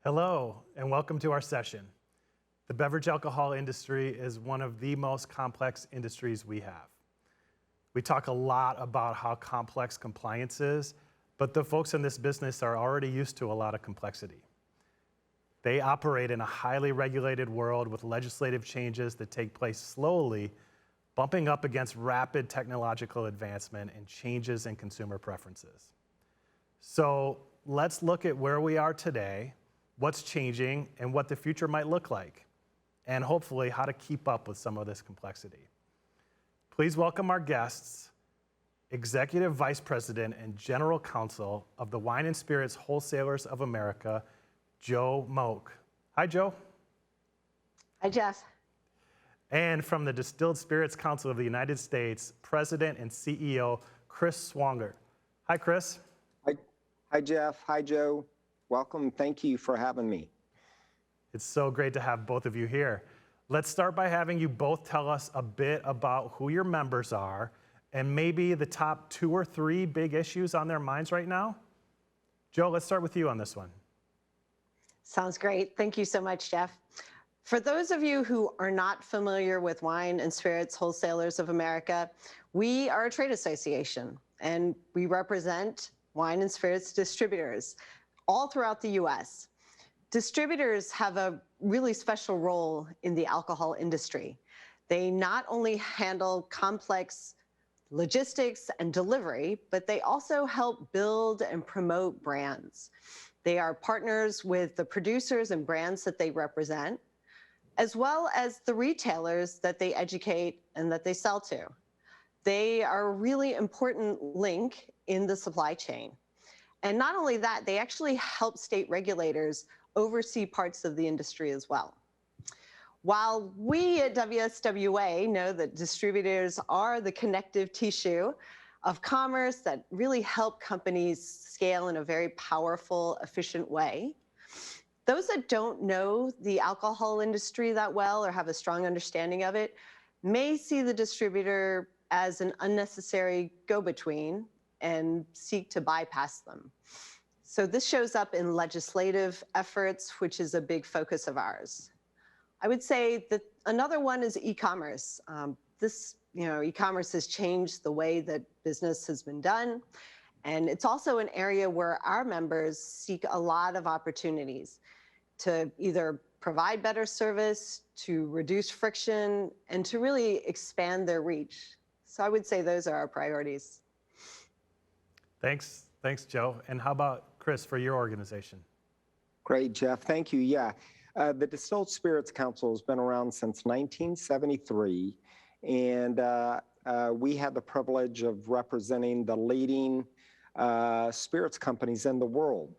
Hello, and welcome to our session. The beverage alcohol industry is one of the most complex industries we have. We talk a lot about how complex compliance is, but the folks in this business are already used to a lot of complexity. They operate in a highly regulated world with legislative changes that take place slowly, bumping up against rapid technological advancement and changes in consumer preferences. So let's look at where we are today, what's changing, and what the future might look like, and hopefully how to keep up with some of this complexity. Please welcome our guests, Executive Vice President and General Counsel of the Wine and Spirits Wholesalers of America, Joe Moak. Hi, Joe. Hi, Jeff. And from the Distilled Spirits Council of the United States, President and CEO, Chris Swonger. Hi, Chris. Hi, Jeff. Hi, Joe. Welcome. Thank you for having me. It's so great to have both of you here. Let's start by having you both tell us a bit about who your members are and maybe the top 2 or 3 big issues on their minds right now. Joe, let's start with you on this one. Sounds great. Thank you so much, Jeff. For those of you who are not familiar with Wine and Spirits Wholesalers of America, we are a trade association, and we represent wine and spirits distributors all throughout the U.S. Distributors have a really special role in the alcohol industry. They not only handle complex logistics and delivery, but they also help build and promote brands. They are partners with the producers and brands that they represent, as well as the retailers that they educate and that they sell to. They are a really important link in the supply chain. And not only that, they actually help state regulators oversee parts of the industry as well. While we at WSWA know that distributors are the connective tissue of commerce that really help companies scale in a very powerful, efficient way, those that don't know the alcohol industry that well or have a strong understanding of it may see the distributor as an unnecessary go-between and seek to bypass them. So this shows up in legislative efforts, which is a big focus of ours. I would say that another one is e-commerce. E-commerce has changed the way that business has been done. And it's also an area where our members seek a lot of opportunities to either provide better service, to reduce friction, and to really expand their reach. So I would say those are our priorities. Thanks, Joe. And how about Chris for your organization? Great, Jeff. Thank you. Yeah, the Distilled Spirits Council has been around since 1973, and we had the privilege of representing the leading spirits companies in the world,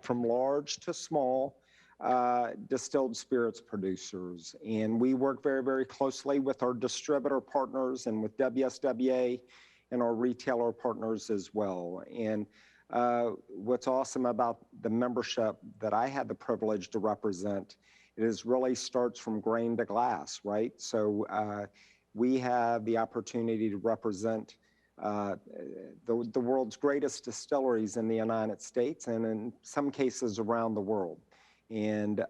from large to small distilled spirits producers. And we work very, very closely with our distributor partners and with WSWA and our retailer partners as well. And what's awesome about the membership that I had the privilege to represent, it is really starts from grain to glass, right? So we have the opportunity to represent the world's greatest distilleries in the United States and in some cases around the world. And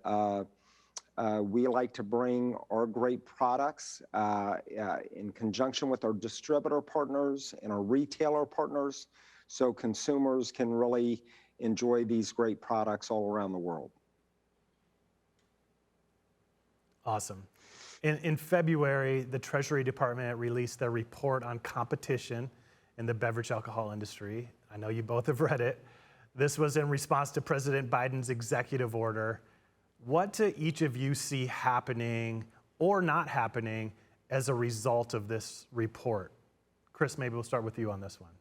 we like to bring our great products in conjunction with our distributor partners and our retailer partners so consumers can really enjoy these great products all around the world. Awesome. In February, the Treasury Department released their report on competition in the beverage alcohol industry. I know you both have read it. This was in response to President Biden's executive order. What do each of you see happening or not happening as a result of this report? Chris, maybe we'll start with you on this one.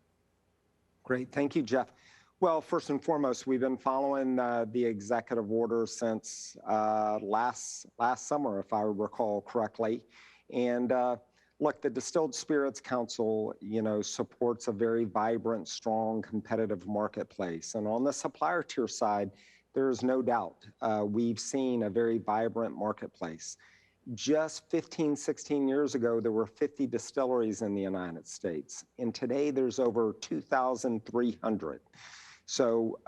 Great. Thank you, Jeff. Well, first and foremost, we've been following the executive order since last summer, if I recall correctly. And look, the Distilled Spirits Council, supports a very vibrant, strong, competitive marketplace. And on the supplier tier side, there is no doubt we've seen a very vibrant marketplace. Just 15, 16 years ago, there were 50 distilleries in the United States. And today there's over 2,300. So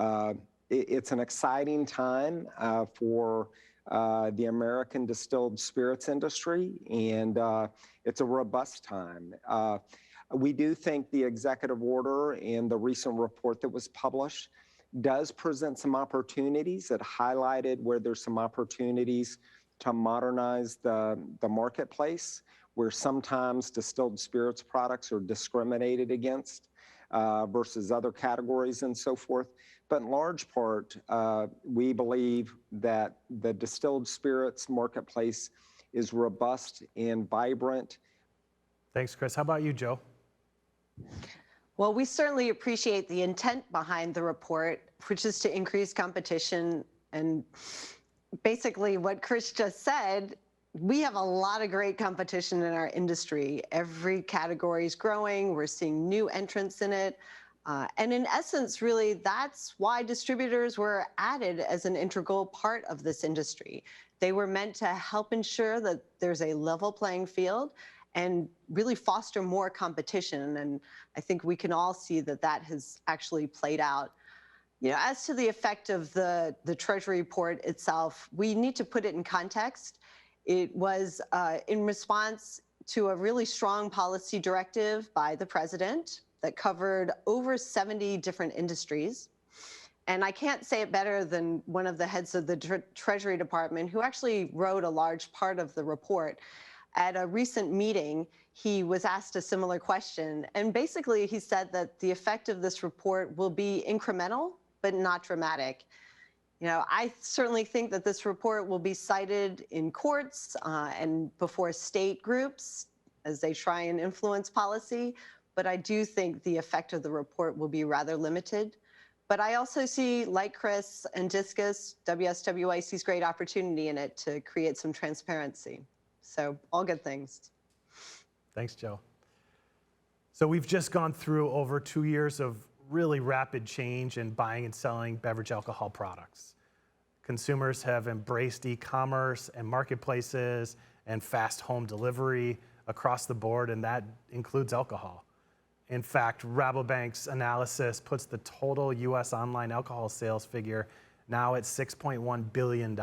it's an exciting time for the American distilled spirits industry, and it's a robust time. We do think the executive order and the recent report that was published does present some opportunities. It highlighted where there's some opportunities to modernize the marketplace, where sometimes distilled spirits products are discriminated against versus other categories and so forth. But in large part, we believe that the distilled spirits marketplace is robust and vibrant. Thanks, Chris. How about you, Joe? Well, we certainly appreciate the intent behind the report, which is to increase competition. And basically what Chris just said, we have a lot of great competition in our industry. Every category is growing. We're seeing new entrants in it. And in essence, really, that's why distributors were added as an integral part of this industry. They were meant to help ensure that there's a level playing field and really foster more competition. And I think we can all see that that has actually played out. You know, as to the effect of the Treasury report itself, we need to put it in context. It was in response to a really strong policy directive by the president that covered over 70 different industries. And I can't say it better than one of the heads of the Treasury Department, who actually wrote a large part of the report. At a recent meeting, he was asked a similar question. And basically, he said that the effect of this report will be incremental, but not dramatic. You know, I certainly think that this report will be cited in courts and before state groups as they try and influence policy. But I do think the effect of the report will be rather limited. But I also see, like Chris and DISCUS, WSWA sees great opportunity in it to create some transparency. So all good things. Thanks, Joe. So we've just gone through over 2 years of really rapid change in buying and selling beverage alcohol products. Consumers have embraced e-commerce and marketplaces and fast home delivery across the board, and that includes alcohol. In fact, Rabobank's analysis puts the total US online alcohol sales figure now at $6.1 billion.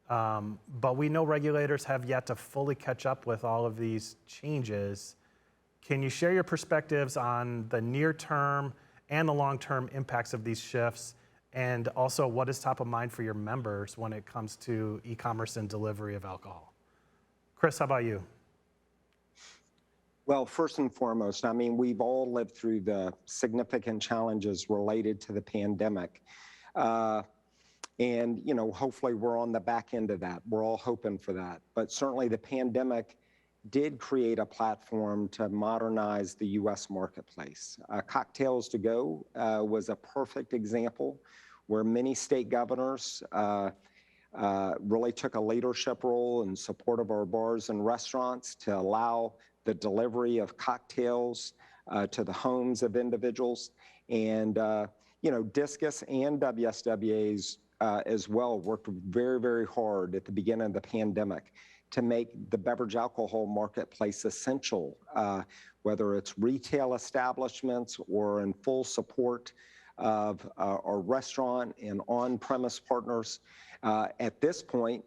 But we know regulators have yet to fully catch up with all of these changes. Can you share your perspectives on the near-term and the long-term impacts of these shifts, and also what is top of mind for your members when it comes to e-commerce and delivery of alcohol? Chris, how about you? Well, first and foremost, I mean, we've all lived through the significant challenges related to the pandemic. And, you know, hopefully we're on the back end of that. We're all hoping for that. But certainly the pandemic did create a platform to modernize the U.S. marketplace. Cocktails to Go was a perfect example where many state governors really took a leadership role in support of our bars and restaurants to allow the delivery of cocktails to the homes of individuals. And, you know, DISCUS and WSWA's as well worked very, very hard at the beginning of the pandemic to make the beverage alcohol marketplace essential, whether it's retail establishments or in full support of our restaurant and on-premise partners. At this point,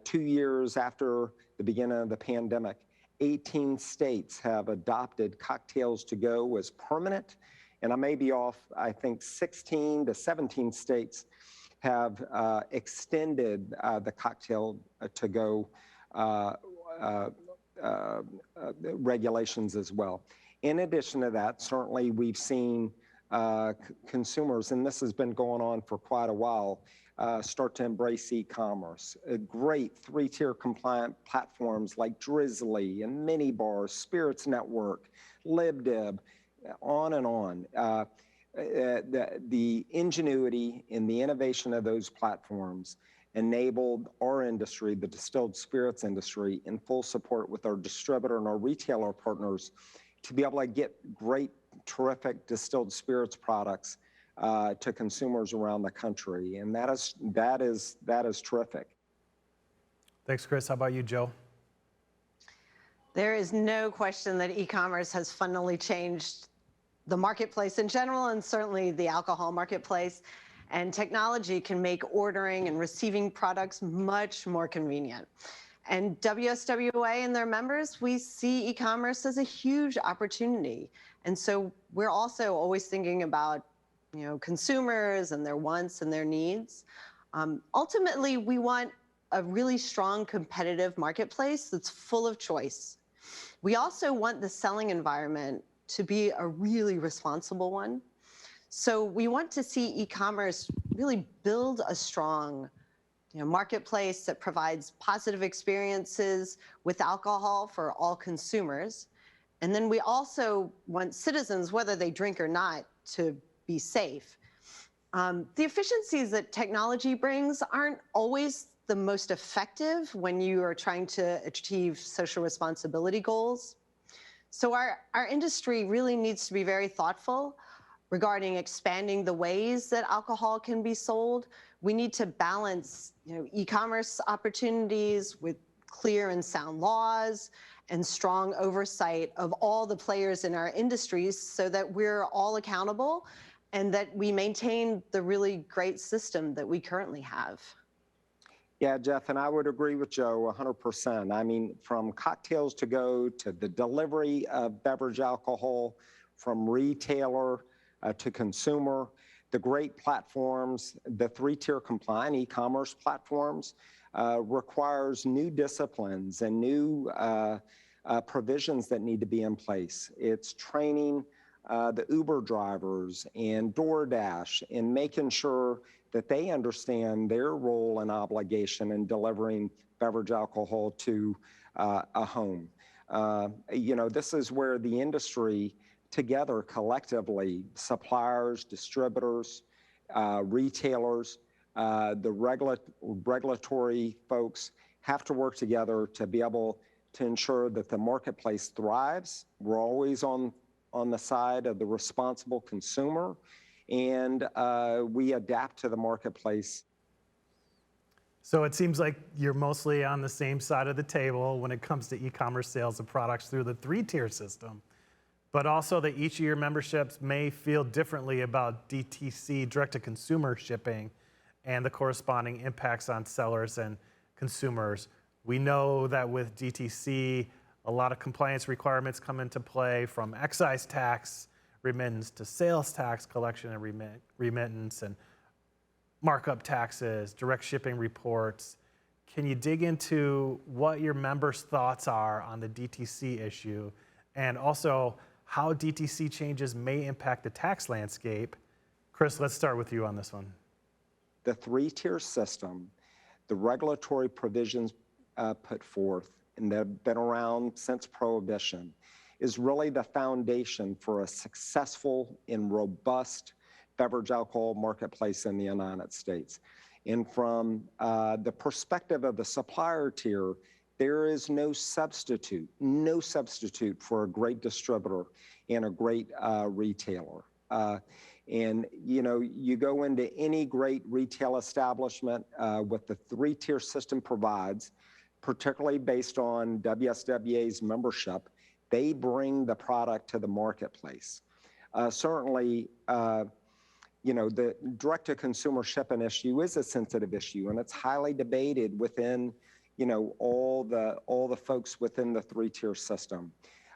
2 years after the beginning of the pandemic, 18 states have adopted Cocktails to Go as permanent, and I may be off, I think 16 to 17 states have extended the Cocktail to Go regulations as well. In addition to that, certainly we've seen consumers, and this has been going on for quite a while, start to embrace e-commerce. Great three-tier compliant platforms like Drizly and Minibar, Spirits Network, LibDib, on and on. The ingenuity and the innovation of those platforms enabled our industry, the distilled spirits industry, in full support with our distributor and our retailer partners to be able to get great, terrific distilled spirits products to consumers around the country, and that is terrific. Thanks, Chris. How about you, Joe? There is no question that e-commerce has fundamentally changed the marketplace in general, and certainly the alcohol marketplace. And technology can make ordering and receiving products much more convenient. And WSWA and their members, we see e-commerce as a huge opportunity. And so we're also always thinking about, consumers and their wants and their needs. Ultimately, we want a really strong competitive marketplace that's full of choice. We also want the selling environment to be a really responsible one. So we want to see e-commerce really build a strong marketplace that provides positive experiences with alcohol for all consumers. And then we also want citizens, whether they drink or not, to be safe. The efficiencies that technology brings aren't always the most effective when you are trying to achieve social responsibility goals. So our industry really needs to be very thoughtful regarding expanding the ways that alcohol can be sold. We need to balance e-commerce opportunities with clear and sound laws and strong oversight of all the players in our industries so that we're all accountable and that we maintain the really great system that we currently have. Yeah, Jeff, and I would agree with Joe 100%. I mean, from cocktails to go to the delivery of beverage alcohol, from retailer to consumer, the great platforms, the three-tier compliant e-commerce platforms requires new disciplines and new provisions that need to be in place. It's training the Uber drivers and DoorDash in making sure that they understand their role and obligation in delivering beverage alcohol to a home. This is where the industry together collectively, suppliers, distributors, retailers, the regulatory folks have to work together to be able to ensure that the marketplace thrives. We're always on the side of the responsible consumer, and we adapt to the marketplace. So it seems like you're mostly on the same side of the table when it comes to e-commerce sales of products through the three-tier system, but also that each of your memberships may feel differently about DTC, direct-to-consumer shipping, and the corresponding impacts on sellers and consumers. We know that with DTC, a lot of compliance requirements come into play, from excise tax remittance to sales tax collection and remittance, and markup taxes, direct shipping reports. Can you dig into what your members' thoughts are on the DTC issue, and also how DTC changes may impact the tax landscape? Chris, let's start with you on this one. The three-tier system, the regulatory provisions put forth, and they've been around since Prohibition, is really the foundation for a successful and robust beverage alcohol marketplace in the United States. And from the perspective of the supplier tier, there is no substitute for a great distributor and a great retailer. And you go into any great retail establishment, what the three-tier system provides, particularly based on WSWA's membership, they bring the product to the marketplace. Certainly, the direct-to-consumer shipping issue is a sensitive issue, and it's highly debated within, all the folks within the three-tier system.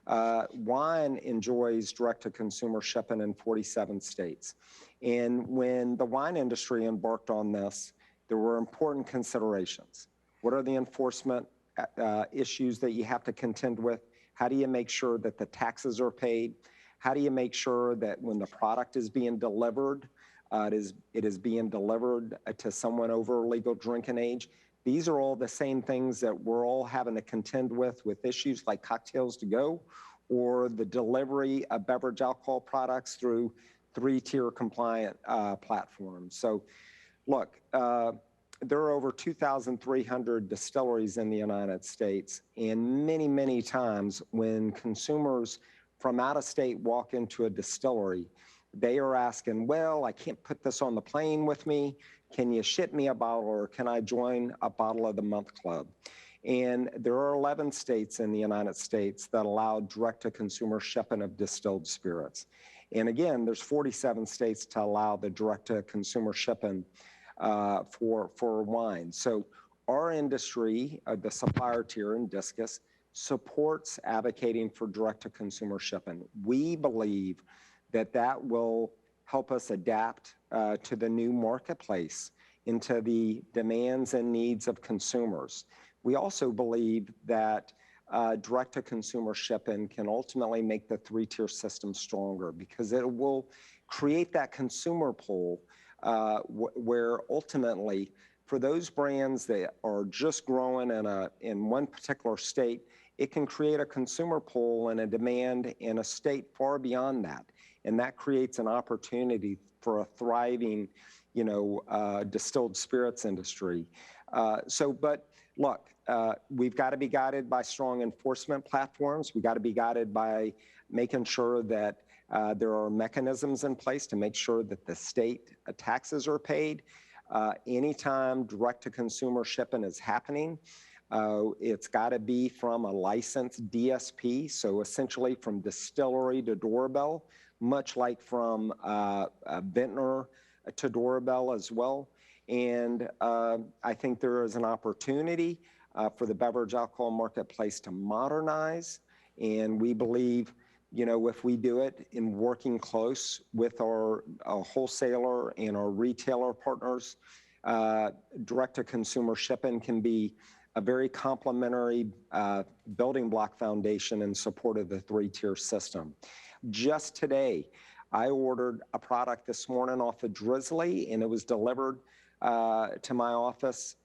Wine enjoys direct-to-consumer shipping in 47 states. And when the wine industry embarked on this, there were important considerations. What are the enforcement issues that you have to contend with? How do you make sure that the taxes are paid? How do you make sure that when the product is being delivered, it is being delivered to someone over legal drinking age? These are all the same things that we're all having to contend with issues like cocktails to go, or the delivery of beverage alcohol products through three-tier compliant platforms. So look, there are over 2,300 distilleries in the United States, and many, many times when consumers from out of state walk into a distillery, they are asking, well, I can't put this on the plane with me. Can you ship me a bottle, or can I join a bottle of the month club? And there are 11 states in the United States that allow direct-to-consumer shipping of distilled spirits. And again, there's 47 states to allow the direct-to-consumer shipping for wine. So our industry, the supplier tier in DISCUS, supports advocating for direct-to-consumer shipping. We believe that that will help us adapt to the new marketplace, into the demands and needs of consumers. We also believe that direct-to-consumer shipping can ultimately make the three-tier system stronger, because it will create that consumer pull where ultimately, for those brands that are just growing in one particular state, it can create a consumer pull and a demand in a state far beyond that. And that creates an opportunity for a thriving, distilled spirits industry. But look, we've got to be guided by strong enforcement platforms. We've got to be guided by making sure that there are mechanisms in place to make sure that the state taxes are paid. Anytime direct-to-consumer shipping is happening, it's got to be from a licensed DSP, so essentially from distillery to doorbell, much like from vintner to doorbell as well. And I think there is an opportunity for the beverage alcohol marketplace to modernize. And we believe, if we do it in working close with our wholesaler and our retailer partners, direct-to-consumer shipping can be a very complementary building block foundation in support of the three-tier system. Just today, I ordered a product this morning off of Drizly, and it was delivered to my office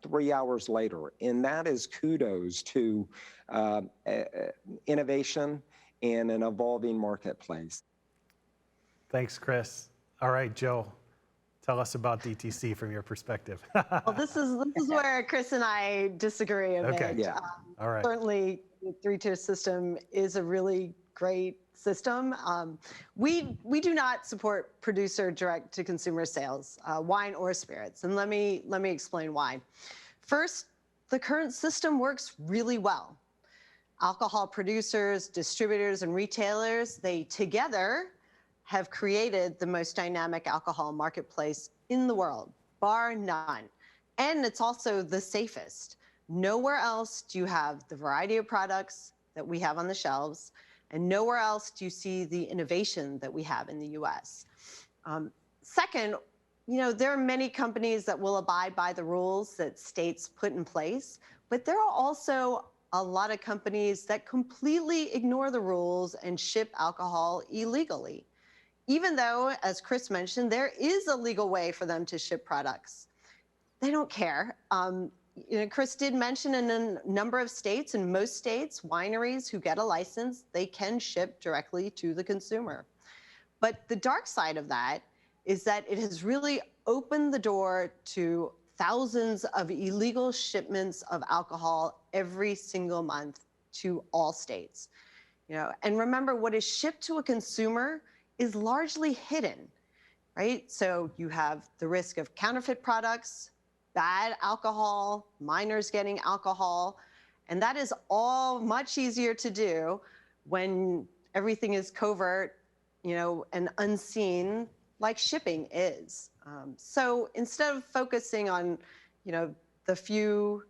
3 hours later. And that is kudos to innovation and an evolving marketplace. Thanks, Chris. All right, Joe, tell us about DTC from your perspective. Well, this is where Chris and I disagree a bit. Okay. Yeah. All right. Certainly, the three-tier system is a really great system. We do not support producer direct-to-consumer sales, wine or spirits, and let me explain why. First, the current system works really well. Alcohol producers, distributors, and retailers, they together have created the most dynamic alcohol marketplace in the world, bar none. And it's also the safest. Nowhere else do you have the variety of products that we have on the shelves, and nowhere else do you see the innovation that we have in the US. Second, there are many companies that will abide by the rules that states put in place, but there are also a lot of companies that completely ignore the rules and ship alcohol illegally. Even though, as Chris mentioned, there is a legal way for them to ship products. They don't care. Chris did mention in a number of states, in most states, wineries who get a license, they can ship directly to the consumer. But the dark side of that is that it has really opened the door to thousands of illegal shipments of alcohol every single month to all states. And remember, what is shipped to a consumer is largely hidden, right? So you have the risk of counterfeit products, bad alcohol, minors getting alcohol, and that is all much easier to do when everything is covert, and unseen, like shipping is. So instead of focusing on, the few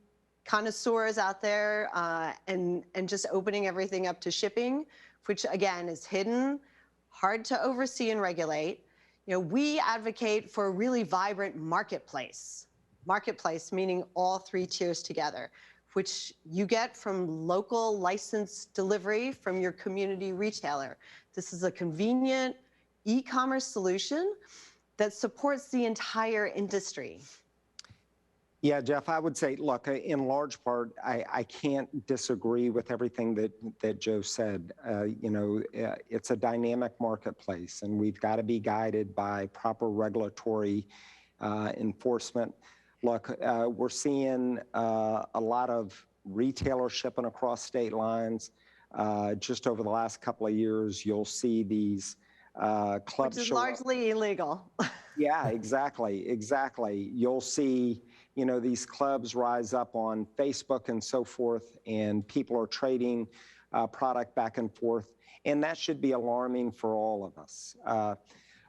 connoisseurs out there and just opening everything up to shipping, which again is hidden, hard to oversee and regulate, we advocate for a really vibrant marketplace. Marketplace meaning all three tiers together, which you get from local licensed delivery from your community retailer. This is a convenient e-commerce solution that supports the entire industry. Yeah, Jeff, I would say, look, in large part, I can't disagree with everything that Joe said. It's a dynamic marketplace, and we've got to be guided by proper regulatory enforcement. Look, we're seeing a lot of retailers shipping across state lines. Just over the last couple of years, you'll see these clubs which is largely illegal. Yeah, exactly. You'll see, these clubs rise up on Facebook and so forth, and people are trading product back and forth. And that should be alarming for all of us.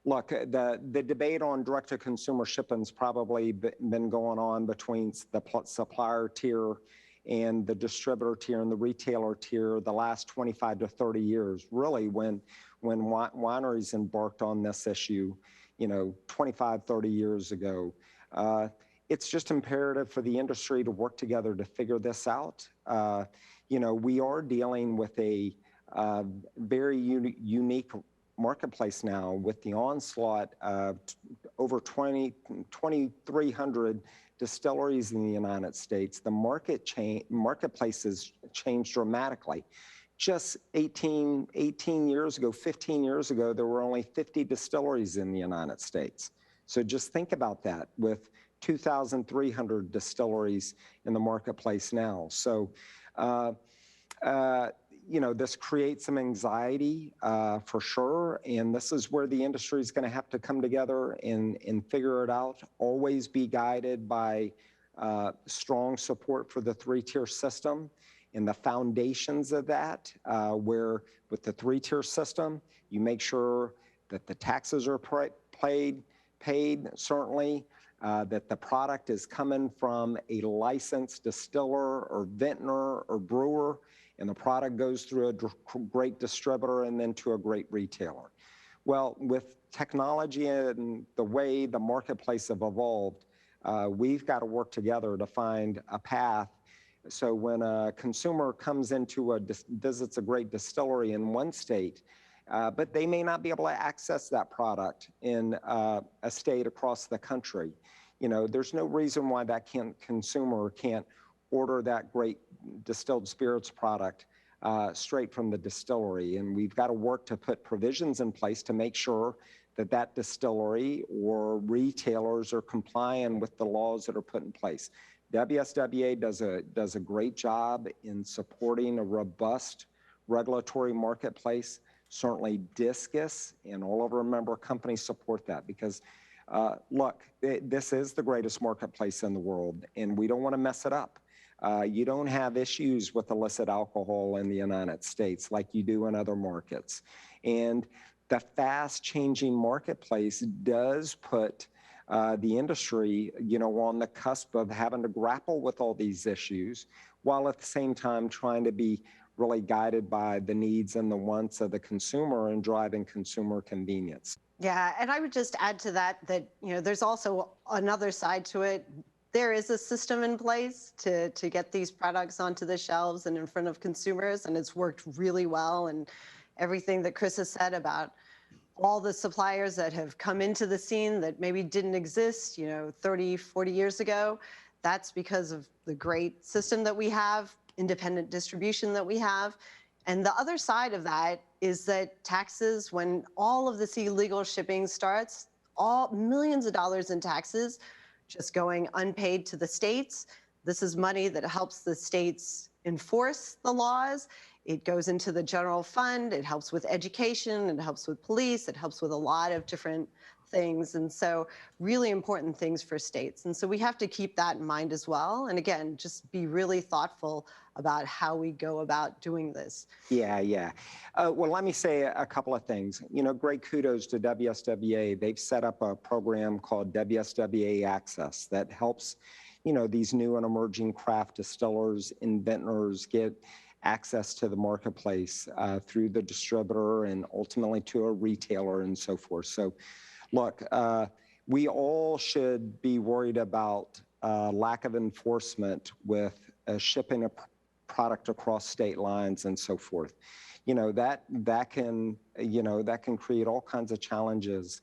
Look, the debate on direct-to-consumer shipping's probably been going on between the supplier tier and the distributor tier and the retailer tier the last 25 to 30 years, really when wineries embarked on this issue, 25, 30 years ago. It's just imperative for the industry to work together to figure this out. We are dealing with a very unique marketplace now with the onslaught of over 2,300 distilleries in the United States. The marketplace has changed dramatically. Just 18 years ago, 15 years ago, there were only 50 distilleries in the United States. So just think about that with 2,300 distilleries in the marketplace now. So, this creates some anxiety for sure, and this is where the industry is going to have to come together and figure it out. Always be guided by strong support for the three-tier system and the foundations of that, where with the three-tier system, you make sure that the taxes are paid certainly, that the product is coming from a licensed distiller or vintner or brewer, and the product goes through a great distributor and then to a great retailer. Well, with technology and the way the marketplace have evolved, we've got to work together to find a path. So when a consumer comes into visits a great distillery in one state, but they may not be able to access that product in a state across the country. There's no reason why that consumer can't order that great distilled spirits product straight from the distillery. And we've got to work to put provisions in place to make sure that that distillery or retailers are complying with the laws that are put in place. WSWA does a great job in supporting a robust regulatory marketplace. Certainly DISCUS and all of our member companies support that because look, this is the greatest marketplace in the world, and we don't want to mess it up. You don't have issues with illicit alcohol in the United States like you do in other markets. And the fast-changing marketplace does put the industry, on the cusp of having to grapple with all these issues, while at the same time trying to be really guided by the needs and the wants of the consumer and driving consumer convenience. Yeah, and I would just add to that, there's also another side to it. There is a system in place to get these products onto the shelves and in front of consumers, and it's worked really well. And everything that Chris has said about all the suppliers that have come into the scene that maybe didn't exist, 30, 40 years ago, that's because of the great system that we have, independent distribution that we have. And the other side of that is that taxes, when all of this illegal shipping starts, all millions of dollars in taxes just going unpaid to the states. This is money that helps the states enforce the laws. It goes into the general fund. It helps with education. It helps with police. It helps with a lot of different things. And so really important things for states. And so we have to keep that in mind as well. And again, just be really thoughtful about how we go about doing this. Yeah. Well, let me say a couple of things. Great kudos to WSWA. They've set up a program called WSWA Access that helps, these new and emerging craft distillers and vintners get access to the marketplace through the distributor and ultimately to a retailer and so forth. So look, we all should be worried about lack of enforcement with shipping a product across state lines and so forth. That can create all kinds of challenges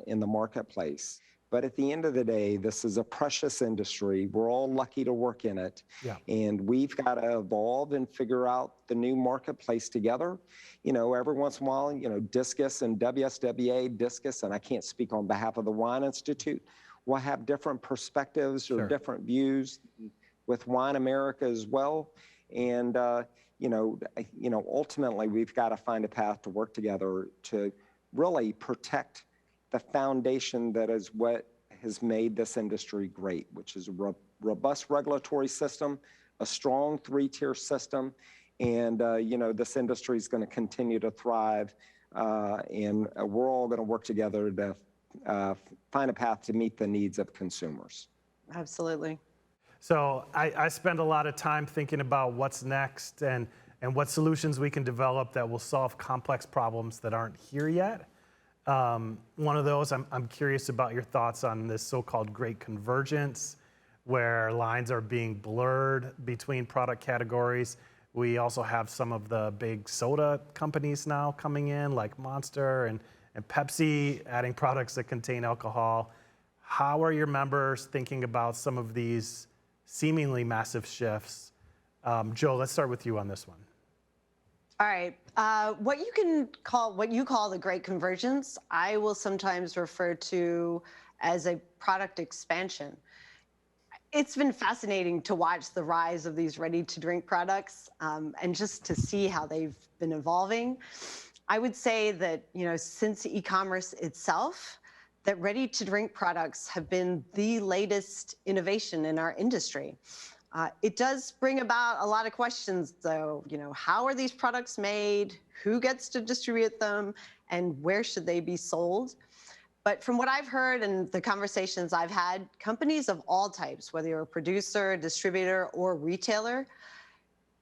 in the marketplace. But at the end of the day, this is a precious industry. We're all lucky to work in it. Yeah. And we've got to evolve and figure out the new marketplace together. Every once in a while, DISCUS and WSWA, DISCUS, and I can't speak on behalf of the Wine Institute, will have different perspectives or different views with Wine America as well. And, ultimately, we've got to find a path to work together to really protect the foundation that is what has made this industry great, which is a robust regulatory system, a strong three-tier system, And, this industry is going to continue to thrive. And we're all going to work together to find a path to meet the needs of consumers. Absolutely. So I spend a lot of time thinking about what's next and what solutions we can develop that will solve complex problems that aren't here yet. One of those, I'm curious about your thoughts on this so-called great convergence, where lines are being blurred between product categories. We also have some of the big soda companies now coming in, like Monster and Pepsi, adding products that contain alcohol. How are your members thinking about some of these seemingly massive shifts? Joe, let's start with you on this one. All right. What you call the great convergence, I will sometimes refer to as a product expansion. It's been fascinating to watch the rise of these ready-to-drink products and just to see how they've been evolving. I would say that, since e-commerce itself, that ready-to-drink products have been the latest innovation in our industry. It does bring about a lot of questions, though. How are these products made? Who gets to distribute them? And where should they be sold? But from what I've heard and the conversations I've had, companies of all types, whether you're a producer, distributor, or retailer,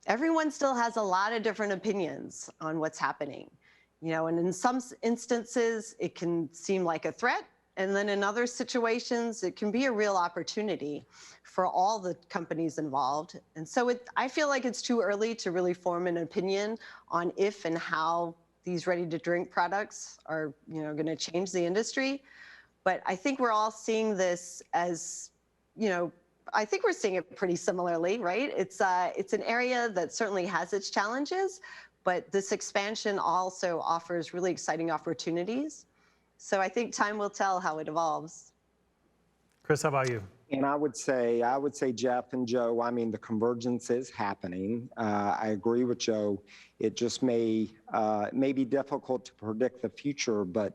everyone still has a lot of different opinions on what's happening. And in some instances, it can seem like a threat. And then in other situations, it can be a real opportunity for all the companies involved. And so I feel like it's too early to really form an opinion on if and how these ready-to-drink products are, going to change the industry. But I think we're all seeing this as, I think we're seeing it pretty similarly, right? It's an area that certainly has its challenges, but this expansion also offers really exciting opportunities. So I think time will tell how it evolves. Chris, how about you? And I would say, Jeff and Joe, the convergence is happening. I agree with Joe. It just may be difficult to predict the future, but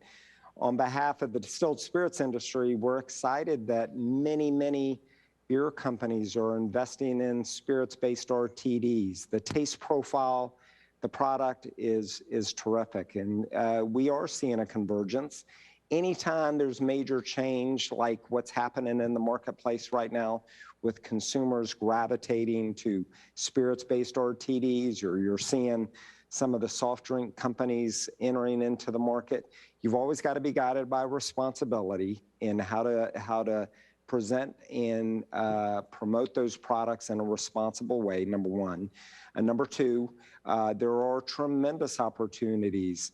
on behalf of the distilled spirits industry, we're excited that many, many beer companies are investing in spirits-based RTDs. The taste profile, the product is terrific, and we are seeing a convergence. Anytime there's major change, like what's happening in the marketplace right now with consumers gravitating to spirits-based RTDs, or you're seeing some of the soft drink companies entering into the market, you've always got to be guided by responsibility in how to present and promote those products in a responsible way, number one. And number two, there are tremendous opportunities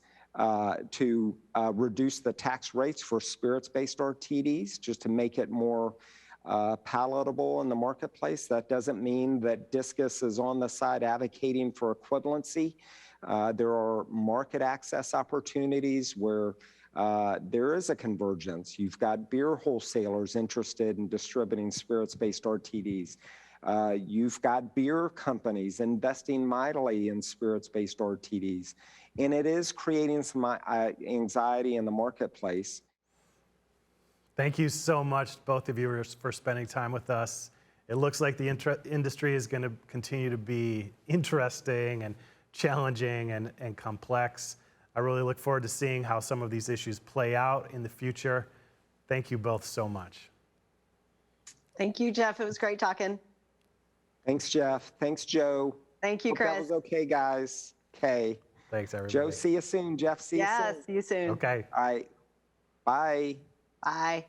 to reduce the tax rates for spirits-based RTDs, just to make it more palatable in the marketplace. That doesn't mean that DISCUS is on the side advocating for equivalency. There are market access opportunities where there is a convergence. You've got beer wholesalers interested in distributing spirits-based RTDs. You've got beer companies investing mightily in spirits-based RTDs. And it is creating some anxiety in the marketplace. Thank you so much, both of you, for spending time with us. It looks like the industry is going to continue to be interesting and challenging and complex. I really look forward to seeing how some of these issues play out in the future. Thank you both so much. Thank you, Jeff. It was great talking. Thanks, Jeff. Thanks, Joe. Thank you, Hope Chris. that was okay, guys. Okay. Thanks, everybody. Joe, see you soon. Jeff, see you soon. Yeah, see you soon. Okay. All right. Bye. Bye.